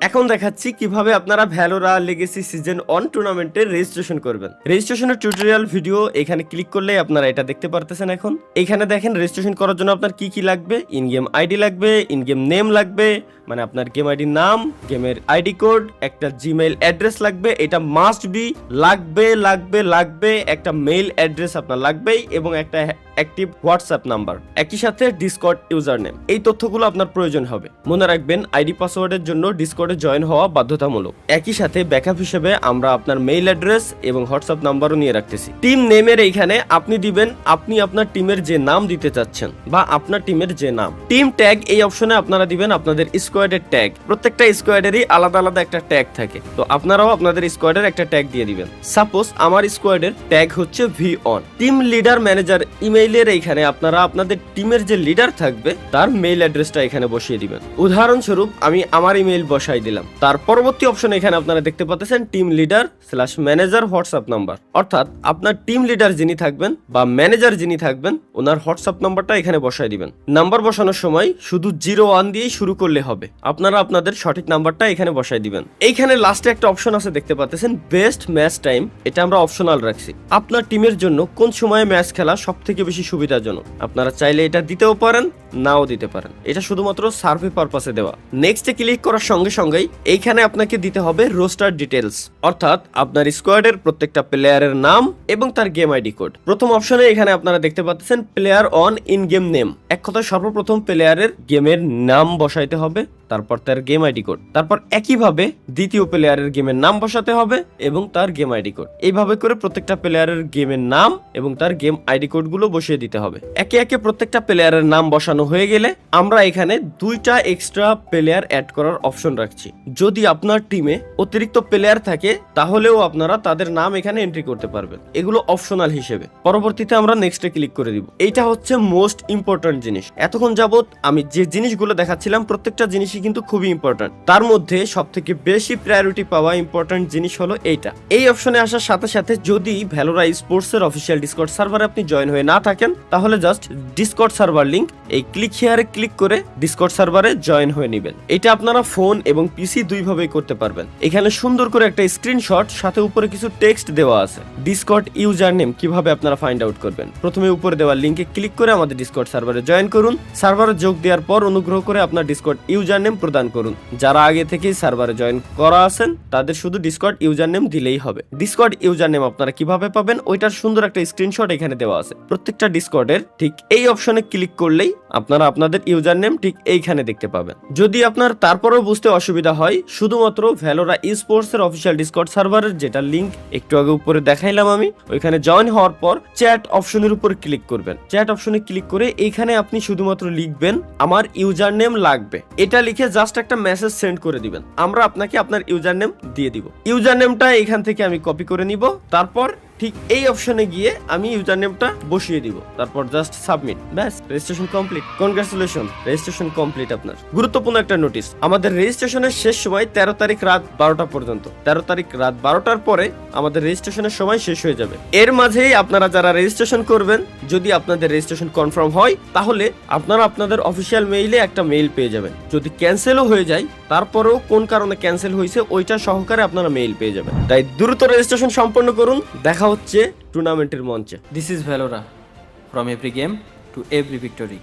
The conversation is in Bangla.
এখন দেখাচ্ছি কিভাবে আপনারা ভ্যালোরা লেগেসি সিজন 1 টুর্নামেন্টের রেজিস্ট্রেশন করবেন। রেজিস্ট্রেশনের টিউটোরিয়াল ভিডিও এখানে ক্লিক করলেই আপনারা এটা দেখতে পারতেছেন। এখন এখানে দেখেন রেজিস্ট্রেশন করার জন্য আপনার কি কি লাগবে। ইন গেম আইডি লাগবে, ইন গেম নেম লাগবে, মানে আপনার গেম আইডির নাম, গেমের আইডি কোড, একটা জিমেইল অ্যাড্রেস লাগবে, এটা মাস্ট বি লাগবে, একটা মেইল অ্যাড্রেস আপনার লাগবেই এবং একটা অ্যাক্টিভ হোয়াটসঅ্যাপ নাম্বার, একই সাথে ডিসকর্ড ইউজার নেম। এই তথ্যগুলো আপনার প্রয়োজন হবে। মনে রাখবেন আইডি পাসওয়ার্ডের জন্য ডিসকর্ডে জয়েন হওয়া বাধ্যতামূলক। একই সাথে ব্যাকআপ হিসেবে আমরা আপনার মেইল অ্যাড্রেস এবং হোয়াটসঅ্যাপ নাম্বারও নিয়ে রাখতেছি। টিম নেমের এইখানে আপনি দিবেন আপনি আপনার টিমের যে নাম দিতে চাচ্ছেন বা আপনার টিমের যে নাম। টিম ট্যাগ এই অপশনে আপনারা দিবেন আপনাদের স্কোয়াডের ট্যাগ। প্রত্যেকটা স্কোয়াডেরই আলাদা আলাদা একটা ট্যাগ থাকে, তো আপনারাও আপনাদের স্কোয়াডের একটা ট্যাগ দিয়ে দিবেন। সাপোজ আমার স্কোয়াডের ট্যাগ হচ্ছে V1। টিম লিডার ম্যানেজার ইমেইলের এইখানে আপনারা আপনাদের টিমের যে লিডার থাকবে তার মেইল অ্যাড্রেসটা এখানে বসিয়ে দিবেন। উদাহরণস্বরূপ আমি আমার ইমেইল বসাই দিলাম। তার পরবর্তী অপশন এখানে আপনারা দেখতে পাচ্ছেন team leader / manager WhatsApp number, অর্থাৎ আপনার টিম লিডার যিনি থাকবেন বা ম্যানেজার যিনি থাকবেন ওনার হোয়াটসঅ্যাপ নাম্বারটা এখানে বসাই দিবেন। নাম্বার বসানোর সময় শুধু 01 দিয়েই শুরু করলে হবে। আপনারা আপনাদের সঠিক নাম্বারটা এখানে বসাই দিবেন। এইখানে লাস্টে একটা অপশন আছে দেখতে পাচ্ছেন বেস্ট ম্যাচ টাইম, এটা আমরা অপশনাল রাখছি। আপনার টিমের জন্য কোন সময়ে ম্যাচ খেলা সবথেকে বেশি সুবিধাজনক, আপনারা চাইলে এটা দিতেও পারেন নাও দিতে পারেন, এটা শুধুমাত্র সার্ভে পারপাসে দেওয়া। নেক্সটে ক্লিক করার সঙ্গে সঙ্গেই এইখানে আপনাকে দিতে হবে রোস্টার ডিটেলস, অর্থাৎ আপনার স্কোয়াডের প্রত্যেকটা প্লেয়ারের নাম এবং তার গেম আইডি কোড। প্রথম অপশনে এখানে আপনারা দেখতে পাচ্ছেন player on in game name, এক কথায় সর্বপ্রথম প্লেয়ারের গেমের নাম বসাইতে হবে, তারপর তার গেম আইডি কোড, তারপর একইভাবে দ্বিতীয় প্লেয়ারের গেমের নাম বসাতে হবে এবং তার গেম আইডি কোড। এইভাবে করে প্রত্যেকটা প্লেয়ারের গেমের নাম এবং তার গেম আইডি কোড গুলো বসিয়ে দিতে হবে। একে একে প্রত্যেকটা প্লেয়ারের নাম বসানো হয়ে গেলে আমরা এখানে 2টা এক্সট্রা প্লেয়ার অ্যাড করার অপশন রাখছি। যদি আপনার টিমে অতিরিক্ত প্লেয়ার থাকে তাহলেও আপনারা তাদের নাম এখানে এন্ট্রি করতে পারবেন, এগুলো অপশনাল হিসেবে। পরবর্তীতে আমরা নেক্সটে ক্লিক করে দিব। এইটা হচ্ছে মোস্ট ইম্পর্টেন্ট জিনিস। এতক্ষণ যাবত আমি যে জিনিসগুলো দেখাচ্ছিলাম প্রত্যেকটা জিনিসই কিন্তু খুবই ইম্পর্টেন্ট। তার মধ্যে সবথেকে বেশি প্রায়োরিটি পাওয়া ইম্পর্টেন্ট জিনিস হলো এইটা। এই অপশনে আসার সাথে সাথে যদি ভ্যালোরা স্পোর্টস এর অফিসিয়াল ডিসকর্ড সার্ভারে আপনি জয়েন হয়ে না থাকেন তাহলে জাস্ট ডিসকর্ড সার্ভার লিংক এই ক্লিক হিয়ারে ক্লিক করে ডিসকর্ড সার্ভারে জয়েন হয়ে নেবেন। এটা আপনারা ফোন এবং পিসি দুইভাবেই করতে পারবেন। এখানে সুন্দর করে একটা স্ক্রিনশট সাথে উপরে কিছু টেক্সট দেওয়া আছে। ডিসকর্ড ইউজার নেম কিভাবে আপনারা ফাইন্ড আউট করবেন, প্রথমে উপরে দেওয়া লিংকে ক্লিক করে আমাদের ডিসকর্ড সার্ভারে জয়েন করুন। সার্ভারে যোগ দেওয়ার পর অনুগ্রহ করে আপনার ডিসকর্ড ইউজার নেম প্রদান করুন। যারা আগে থেকেই সার্ভারে জয়েন করা আছেন তাদের শুধু ডিসকর্ড ইউজার নেম দিলেই হবে। ডিসকর্ড ইউজার নেম আপনারা কিভাবে পাবেন ওইটার সুন্দর একটা স্ক্রিনশট এখানে দেওয়া আছে। প্রত্যেকটা ডিসকর্ডের ঠিক এই অপশনে ক্লিক করলেই আপনারা আপনাদের ইউজার নেম ঠিক এইখানে দেখতে পাবেন। যদি আপনার তারপরেও বুঝতে অসুবিধা হয় শুধুমাত্র ভ্যালোরা স্পোর্টস এর অফিসিয়াল ডিসকর্ড সার্ভারের যেটা লিংক একটু আগে উপরে দেখাইলাম আমি, ওইখানে জয়েন হওয়ার পর চ্যাট অপশনের উপর ক্লিক করবেন। চ্যাট অপশনে ক্লিক করে এইখানে আপনি শুধুমাত্র লিখবেন আমার ইউজার নেম লাগবে, এটা লিখে জাস্ট একটা মেসেজ সেন্ড করে দিবেন। আমরা আপনাকে আপনার ইউজার নেম দিয়ে দিব। ইউজার নেমটা এখান থেকে আমি কপি করে নিব, তারপর ঠিক এই অপশনে গিয়ে আমি ইউজার নেমটা বসিয়ে দিব, তারপর জাস্ট সাবমিট, ব্যাস registration complete. Congratulation, registration complete আপনার। গুরুত্বপূর্ণ একটা নোটিস, আমাদের রেজিস্ট্রেশনের শেষ সময় 13 তারিখ রাত 12টা পর্যন্ত। 13 তারিখ রাত 12টার পরে আমাদের রেজিস্ট্রেশনের সময় শেষ হয়ে যাবে। এর মাঝেই আপনারা যারা রেজিস্ট্রেশন করবেন, যদি আপনাদের রেজিস্ট্রেশন কনফার্ম হয় তাহলে আপনারা আপনাদের অফিসিয়াল মেইলে একটা মেইল পেয়ে যাবেন। যদি ক্যান্সেলও হয়ে যায় তারপরেও কোন কারণে ক্যান্সেল হয়েছে ওইটা সহকারে আপনারা মেইল পেয়ে যাবেন। তাই দ্রুত রেজিস্ট্রেশন সম্পন্ন করুন। দেখা হচ্ছে টুর্নামেন্টের মঞ্চে। This is Valora. From every game to every victory.